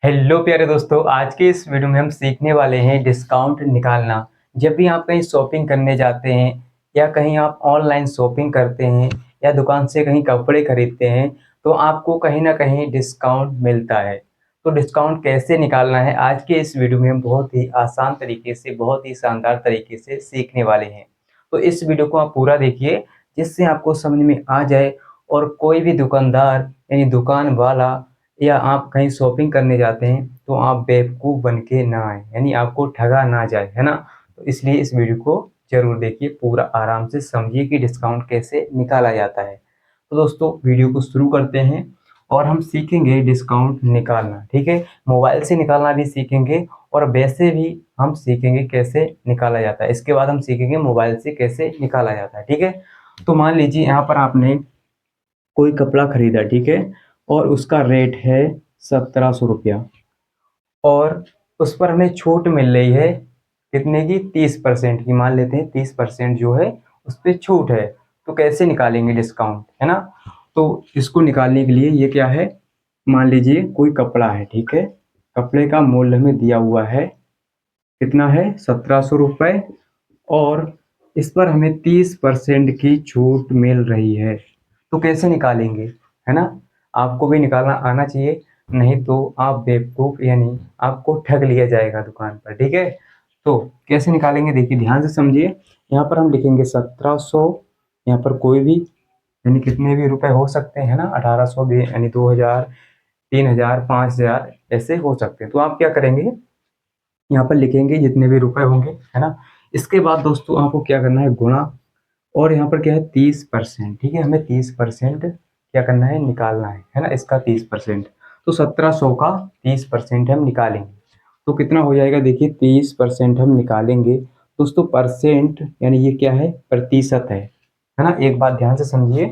Hello प्यारे दोस्तों, आज के इस वीडियो में हम सीखने वाले हैं डिस्काउंट निकालना। जब भी आप कहीं शॉपिंग करने जाते हैं या कहीं आप ऑनलाइन शॉपिंग करते हैं या दुकान से कहीं कपड़े खरीदते हैं तो आपको कहीं ना कहीं डिस्काउंट मिलता है। तो डिस्काउंट कैसे निकालना है आज के इस वीडियो में हम बहुत ही आसान तरीके से, बहुत ही शानदार तरीके से सीखने वाले हैं। तो इस वीडियो को आप पूरा देखिए जिससे आपको समझ में आ जाए और कोई भी दुकानदार यानी दुकान वाला या आप कहीं शॉपिंग करने जाते हैं तो आप बेवकूफ़ बन के ना आए, यानी आपको ठगा ना जाए, है ना? तो इसलिए इस वीडियो को ज़रूर देखिए, पूरा आराम से समझिए कि डिस्काउंट कैसे निकाला जाता है। तो दोस्तों वीडियो को शुरू करते हैं और हम सीखेंगे डिस्काउंट निकालना, ठीक है? मोबाइल से निकालना भी सीखेंगे और वैसे भी हम सीखेंगे कैसे निकाला जाता है। इसके बाद हम सीखेंगे मोबाइल से कैसे निकाला जाता है, ठीक है? तो मान लीजिए यहाँ पर आपने कोई कपड़ा खरीदा, ठीक है? और उसका रेट है 1700 रुपया और उस पर हमें छूट मिल रही है कितने की? 30% की। मान लेते हैं 30% जो है उस पर छूट है। तो कैसे निकालेंगे डिस्काउंट, है ना? तो इसको निकालने के लिए ये क्या है, मान लीजिए कोई कपड़ा है, ठीक है? कपड़े का मूल्य हमें दिया हुआ है, कितना है? 1700 रुपये। और इस पर हमें 30% की छूट मिल रही है। तो कैसे निकालेंगे, है ना? आपको भी निकालना आना चाहिए, नहीं तो आप बेवकूफ़ यानी आपको ठग लिया जाएगा दुकान पर, ठीक है? तो कैसे निकालेंगे देखिए, ध्यान से समझिए। यहाँ पर हम लिखेंगे 1700, यहाँ पर कोई भी यानी कितने भी रुपए हो सकते हैं ना, 1800 भी यानी 2000, 3000, 5000 ऐसे हो सकते हैं। तो आप क्या करेंगे, यहाँ पर लिखेंगे जितने भी रुपए होंगे, है ना? इसके बाद दोस्तों आपको क्या करना है, गुणा। और यहाँ पर क्या है, 30%, ठीक है? हमें 30% क्या करना है, निकालना है ना? इसका 30%। तो 1700 का 30% हम निकालेंगे तो कितना हो जाएगा देखिए, 30% हम निकालेंगे दोस्तों। परसेंट यानी ये क्या है, प्रतिशत है ना? एक बात ध्यान से समझिए,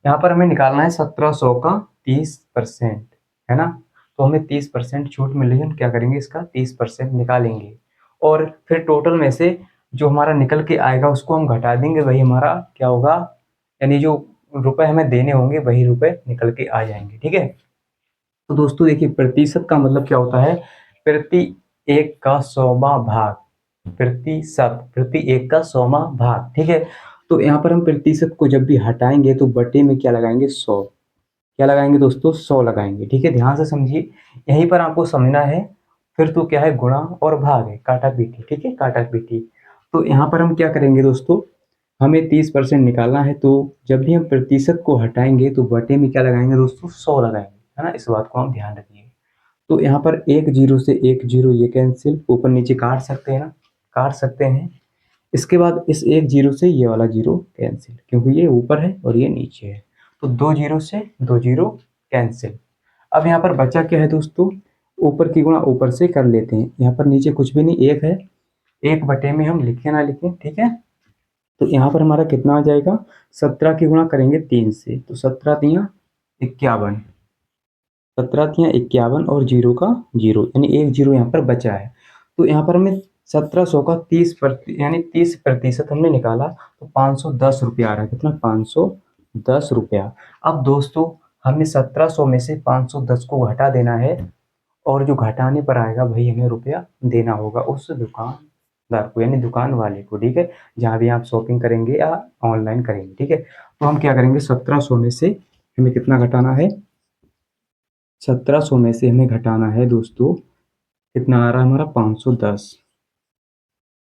यहाँ पर हमें निकालना है 1700 का 30%, है ना? तो हमें 30% छूट मिल रही है, हम क्या करेंगे, इसका 30% निकालेंगे और फिर टोटल में से जो हमारा निकल के आएगा उसको हम घटा देंगे, वही हमारा क्या होगा, यानी जो रुपए हमें देने होंगे वही रुपए निकल के आ जाएंगे, ठीक है? तो दोस्तों देखिए, प्रतिशत का मतलब क्या होता है, प्रति एक का 100वां भाग। प्रतिशत, प्रति एक का 100वां भाग, ठीक है? तो यहाँ पर हम प्रतिशत को जब भी हटाएंगे तो बटे में क्या लगाएंगे, 100। क्या लगाएंगे दोस्तों, 100 लगाएंगे, ठीक है? ध्यान से समझिए, यहीं पर आपको समझना है। फिर तो क्या है, गुणा और भाग है, काटा पीटी, ठीक है? काटा पीटी। तो यहाँ पर हम क्या करेंगे दोस्तों, हमें 30% निकालना है तो जब भी हम प्रतिशत को हटाएंगे तो बटे में क्या लगाएंगे दोस्तों, 100 लगाएंगे, है ना? इस बात को हम ध्यान रखिए। तो यहाँ पर एक जीरो से एक जीरो ये कैंसिल, ऊपर नीचे काट सकते हैं ना, काट सकते हैं। इसके बाद इस एक जीरो से ये वाला जीरो कैंसिल, क्योंकि ये ऊपर है और ये नीचे है। तो दो जीरो से दो जीरो कैंसिल। अब यहाँ पर बचा क्या है दोस्तों, ऊपर की गुणा ऊपर से कर लेते हैं, यहाँ पर नीचे कुछ भी नहीं, एक है। एक बटे में हम लिखे ना लिखें, ठीक है? तो यहाँ पर हमारा कितना आ जाएगा, 17 की गुणा करेंगे 3 से, तो 17 तियाँ 51, 17 तियाँ 51 और जीरो का जीरो, यानी एक जीरो यहाँ पर बचा है। तो यहाँ पर हमें 1700 का 30% यानी 30% हमने निकाला तो 510 रुपया आ रहा है। कितना, 510 रुपया। अब दोस्तों हमें 1700 में से 510 को घटा देना है और जो घटाने पर आएगा वही हमें रुपया देना होगा उस दुकानदार को, यानी दुकान वाले को, ठीक है? जहाँ भी आप शॉपिंग करेंगे या ऑनलाइन करेंगे, ठीक है? तो हम क्या करेंगे, 1700 में से हमें कितना घटाना है, 1700 में से हमें घटाना है दोस्तों, कितना आ रहा है हमारा, 510।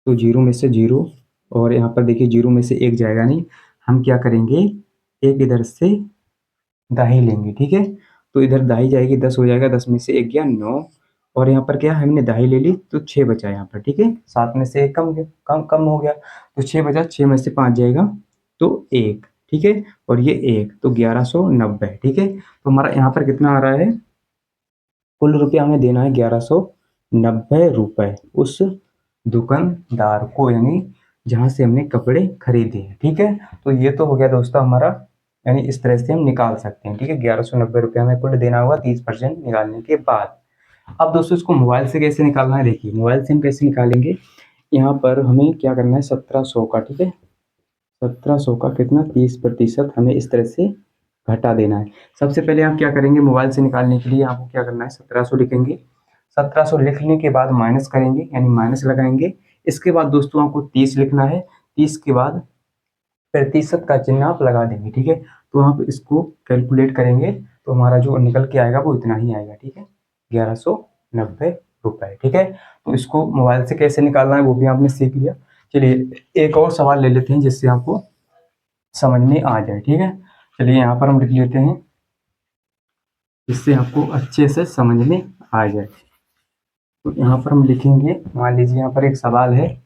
तो जीरो में से जीरो, और यहाँ पर देखिए जीरो में से एक जाएगा नहीं, हम क्या करेंगे, एक इधर से दाही लेंगे, ठीक है? तो इधर दाही जाएगी, 10 हो जाएगा, 10 में से एक गया 9, और यहाँ पर क्या, हमने दाही ले ली तो 6 बचा यहाँ पर, ठीक है? 7 में से एक कम गया, कम कम हो गया, तो 6 बचा, 6 में से 5 जाएगा तो 1, ठीक है? और ये 1 तो 1190, ठीक है? तो हमारा यहाँ पर कितना आ रहा है, कुल रुपया हमें देना है 1190 रुपये उस दुकानदार को, यानी जहाँ से हमने कपड़े खरीदे हैं, ठीक है? तो ये तो हो गया दोस्तों हमारा, यानी इस तरह से हम निकाल सकते हैं, ठीक है? 1190 रुपये हमें कुल देना होगा 30% निकालने के बाद। अब दोस्तों इसको मोबाइल से कैसे निकालना है, देखिए मोबाइल से हम कैसे निकालेंगे। यहाँ पर हमें क्या करना है, 1700 का, ठीक है? 1700 का कितना, 30% हमें इस तरह से घटा देना है। सबसे पहले आप क्या करेंगे, मोबाइल से निकालने के लिए आपको क्या करना है, 1700 लिखेंगे 1700 लिखने के बाद माइनस करेंगे, यानी माइनस लगाएंगे। इसके बाद दोस्तों आपको 30 लिखना है। 30 के बाद प्रतिशत का चिन्ह आप लगा देंगे, ठीक है। तो आप इसको कैलकुलेट करेंगे तो हमारा जो निकल के आएगा वो इतना ही आएगा, ठीक है, 1190 रुपए, ठीक है। तो इसको मोबाइल से कैसे निकालना है वो भी आपने सीख लिया। चलिए एक और सवाल ले लेते हैं जिससे आपको समझ में आ जाए, ठीक है। चलिए यहाँ पर हम लिख लेते हैं जिससे आपको अच्छे से समझ में आ जाए। तो यहाँ पर हम लिखेंगे, मान लीजिए यहाँ पर एक सवाल है।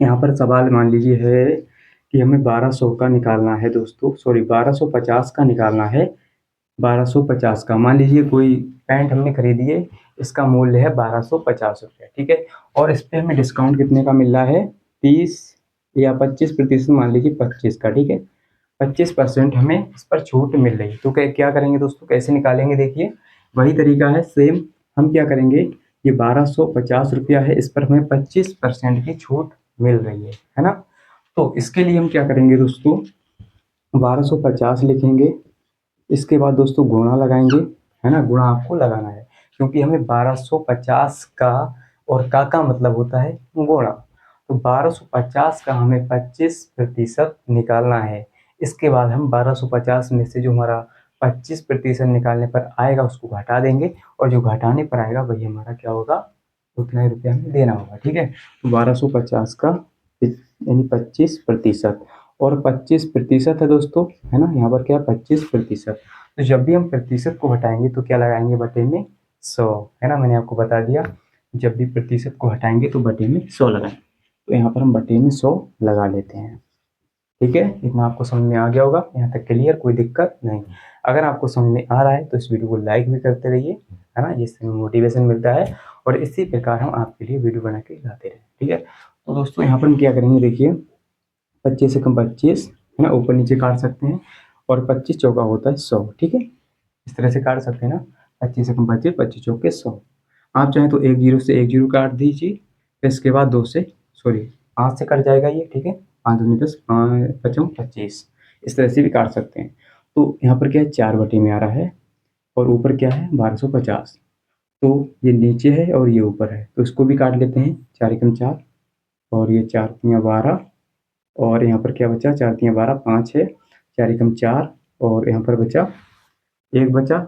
यहाँ पर सवाल मान लीजिए है कि हमें 1200 का निकालना है दोस्तों, सॉरी 1250 का निकालना है। 1250 का, मान लीजिए कोई पैंट हमने खरीदी है, इसका मूल्य है 1250 रुपये, ठीक है। और इस पर हमें डिस्काउंट कितने का मिल रहा है, 30 या 25%, मान लीजिए 25 का, ठीक है। 25% हमें इस पर छूट मिल रही है। तो क्या करेंगे दोस्तों, कैसे निकालेंगे, देखिए वही तरीका है सेम। हम क्या करेंगे, ये 1250 रुपया है, इस पर हमें 25% की छूट मिल रही है ना। तो इसके लिए हम क्या करेंगे दोस्तों, 1250 लिखेंगे। इसके बाद दोस्तों गुणा लगाएंगे, है ना, गुणा आपको लगाना है क्योंकि हमें 1250 का और का मतलब होता है गुणा। तो 1250 का हमें 25% निकालना है। इसके बाद हम 1250 में से जो हमारा 25% निकालने पर आएगा उसको घटा देंगे, और जो घटाने पर आएगा वही हमारा क्या होगा, उतना ही रुपया हमें देना होगा, ठीक है। तो 1250 का यानी 25%, और 25% है दोस्तों, है ना, यहाँ पर क्या 25%। तो जब भी हम प्रतिशत को हटाएंगे तो क्या लगाएंगे, बटे में 100, है ना, मैंने आपको बता दिया। जब भी प्रतिशत को हटाएंगे तो बटे में 100 लगाएं। तो यहाँ पर हम बटे में 100 लगा लेते हैं, ठीक है। इतना आपको समझ में आ गया होगा, यहाँ तक क्लियर, कोई दिक्कत नहीं। अगर आपको समझ में आ रहा है तो इस वीडियो को लाइक भी करते रहिए, है ना, जिससे मोटिवेशन मिलता है, और इसी प्रकार हम आपके लिए वीडियो बना के लाते रहें, ठीक है। तो दोस्तों यहाँ पर हम क्या करेंगे, देखिए 25 से कम 25, है ना, ऊपर नीचे काट सकते हैं, और 25 चौका होता है 100, ठीक है। इस तरह से काट सकते हैं ना, 25 से कम 25, 25 चौके 100। आप चाहें तो एक जीरो से एक जीरो काट दीजिए, फिर इसके बाद 2 से, सॉरी 5 से कट जाएगा ये, ठीक है। 5 दूनी 10, 5 पचम 25, इस तरह से भी काट सकते हैं। तो यहाँ पर क्या है, 4 बटे में आ रहा है, और ऊपर क्या है 1250। तो ये नीचे है और ये ऊपर है, तो इसको भी काट लेते हैं, 4 एकम 4, और ये 4 तियाँ 12, और यहाँ पर क्या बचा, 4 तियाँ 12, 5 है, 4 एकम 4, और यहाँ पर बचा एक बचा,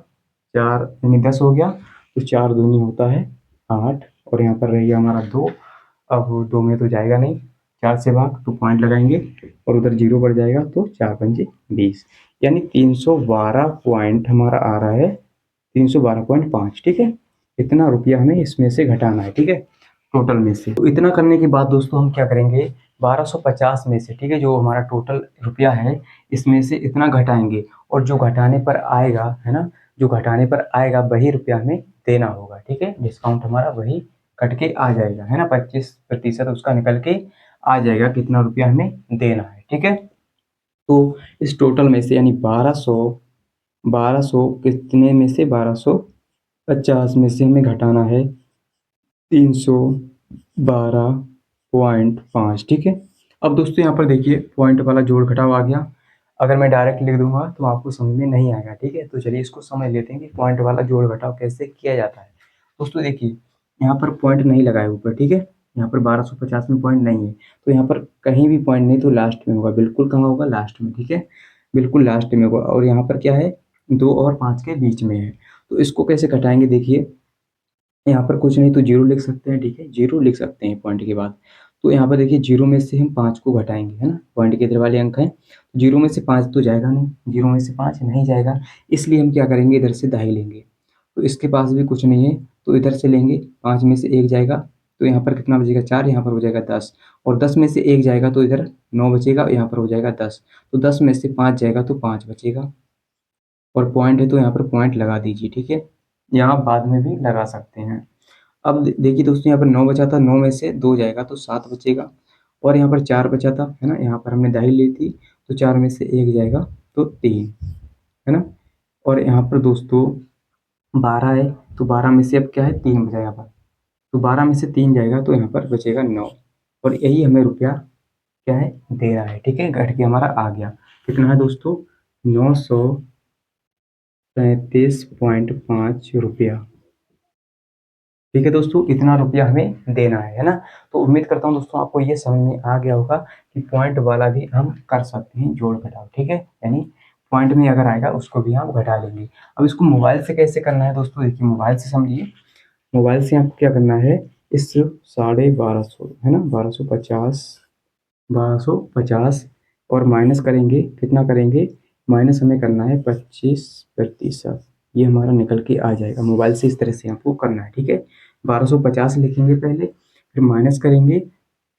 4 यानी 10 हो गया। तो 4 दूनी होता है 8, और यहाँ पर रह गया हमारा 2। अब 2 में तो जाएगा नहीं, 4 से भाग तो पॉइंट लगाएंगे, और उधर जीरो बढ़ जाएगा, तो 4 पंजे 20, यानी 312 पॉइंट हमारा आ रहा है, 312.5, ठीक है। इतना रुपया हमें इसमें से घटाना है, ठीक है, टोटल में से। तो इतना करने के बाद दोस्तों हम क्या करेंगे, 1250 में से, ठीक है, जो हमारा टोटल रुपया है इसमें से इतना घटाएंगे, और जो घटाने पर आएगा, है ना, जो घटाने पर आएगा वही रुपया हमें देना होगा, ठीक है। डिस्काउंट हमारा वही कट के आ जाएगा, है ना, 25% उसका निकल के आ जाएगा, कितना रुपया हमें देना है, ठीक है। तो इस टोटल में से यानी 1200 कितने में से, 1250 में से हमें घटाना है 312.5, ठीक है। अब दोस्तों यहाँ पर देखिए पॉइंट वाला जोड़ घटाव आ गया। अगर मैं डायरेक्ट लिख दूंगा तो आपको समझ में नहीं आएगा, ठीक है। तो चलिए इसको समझ लेते हैं कि पॉइंट वाला जोड़ घटाव कैसे किया जाता है। दोस्तों देखिए यहाँ पर पॉइंट नहीं लगाए ऊपर, ठीक है, यहाँ पर 1250 में पॉइंट नहीं है, तो यहाँ पर कहीं भी पॉइंट नहीं, तो लास्ट में होगा, बिल्कुल कहाँ होगा, लास्ट में, ठीक है, बिल्कुल लास्ट में होगा। और यहाँ पर क्या है, 2 और 5 के बीच में है। तो इसको कैसे घटाएंगे, देखिए यहाँ पर कुछ नहीं तो जीरो लिख सकते हैं, ठीक है, जीरो लिख सकते हैं पॉइंट के बाद। तो यहाँ पर देखिए जीरो में से हम 5 को घटाएंगे, है ना, पॉइंट के इधर वाले अंक हैं, जीरो में से 5 तो जाएगा नहीं, जीरो में से 5 नहीं जाएगा, इसलिए हम क्या करेंगे, इधर से दाई लेंगे। तो इसके पास भी कुछ नहीं है, तो इधर से लेंगे, 5 में से 1 जाएगा, तो यहाँ पर कितना बचेगा, 4, यहाँ पर हो जाएगा 10, और 10 में से 1 जाएगा तो इधर 9 बचेगा, यहाँ पर हो जाएगा 10, तो 10 में से 5 जाएगा तो 5 बचेगा, और पॉइंट है तो यहाँ पर पॉइंट लगा दीजिए, ठीक है। यहाँ बाद में भी लगा सकते हैं। अब देखिए दोस्तों यहाँ पर 9 बचा था, 9 में से 2 जाएगा तो 7 बचेगा, और यहाँ पर 4 बचा था, है ना, यहाँ पर हमने दाई ली थी, तो 4 में से 1 जाएगा तो 3, है ना। और यहाँ पर दोस्तों 12 है, तो 12 में से अब क्या है, 3 बचा यहाँ पर, तो 12 में से 3 जाएगा तो यहाँ पर बचेगा 9, और यही हमें रुपया क्या है, दे रहा है, ठीक है, घट के हमारा आ गया, कितना है दोस्तों, 937.5 रुपया। ठीक है दोस्तों, इतना रुपया हमें देना है ना। तो उम्मीद करता हूँ दोस्तों आपको ये समझ में आ गया होगा कि पॉइंट वाला भी हम कर सकते हैं जोड़ घटाव, ठीक है। यानी पॉइंट में अगर आएगा उसको भी हम घटा लेंगे। अब इसको मोबाइल से कैसे करना है दोस्तों, देखिए मोबाइल से समझिए। मोबाइल से आपको क्या करना है, इस 1250 है ना, 1250 और माइनस करेंगे, कितना करेंगे, माइनस हमें करना है 25%। ये हमारा निकल के आ जाएगा। मोबाइल से इस तरह से आपको करना है, ठीक है। 1250 लिखेंगे पहले, फिर माइनस करेंगे,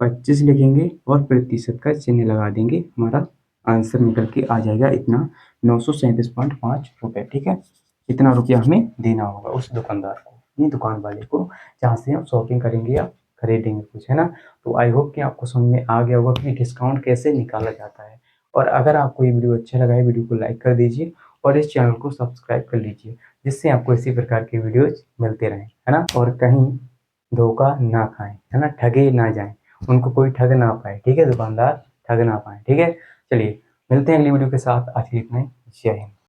25 लिखेंगे और प्रतिशत का चिन्ह लगा देंगे, हमारा आंसर निकल के आ जाएगा इतना, 937.5 रुपये, ठीक है। इतना रुपया हमें देना होगा उस दुकानदार को, ये दुकान वाले को, जहाँ से हम शॉपिंग करेंगे या खरीदेंगे कुछ, है ना। तो आई होप कि आपको समझ में आ गया होगा कि डिस्काउंट कैसे निकाला जाता है। और अगर आपको ये वीडियो अच्छा लगा है, वीडियो को लाइक कर दीजिए और इस चैनल को सब्सक्राइब कर लीजिए, जिससे आपको इसी प्रकार के वीडियोज मिलते रहें, है ना। और कहीं धोखा ना खाएं, है ना, ठगे ना जाएं, उनको कोई ठग ना पाए, ठीक है, दुकानदार ठग ना पाए, ठीक है। चलिए मिलते हैं अगली वीडियो के साथ, आज के लिए इतना ही। जय हिंद।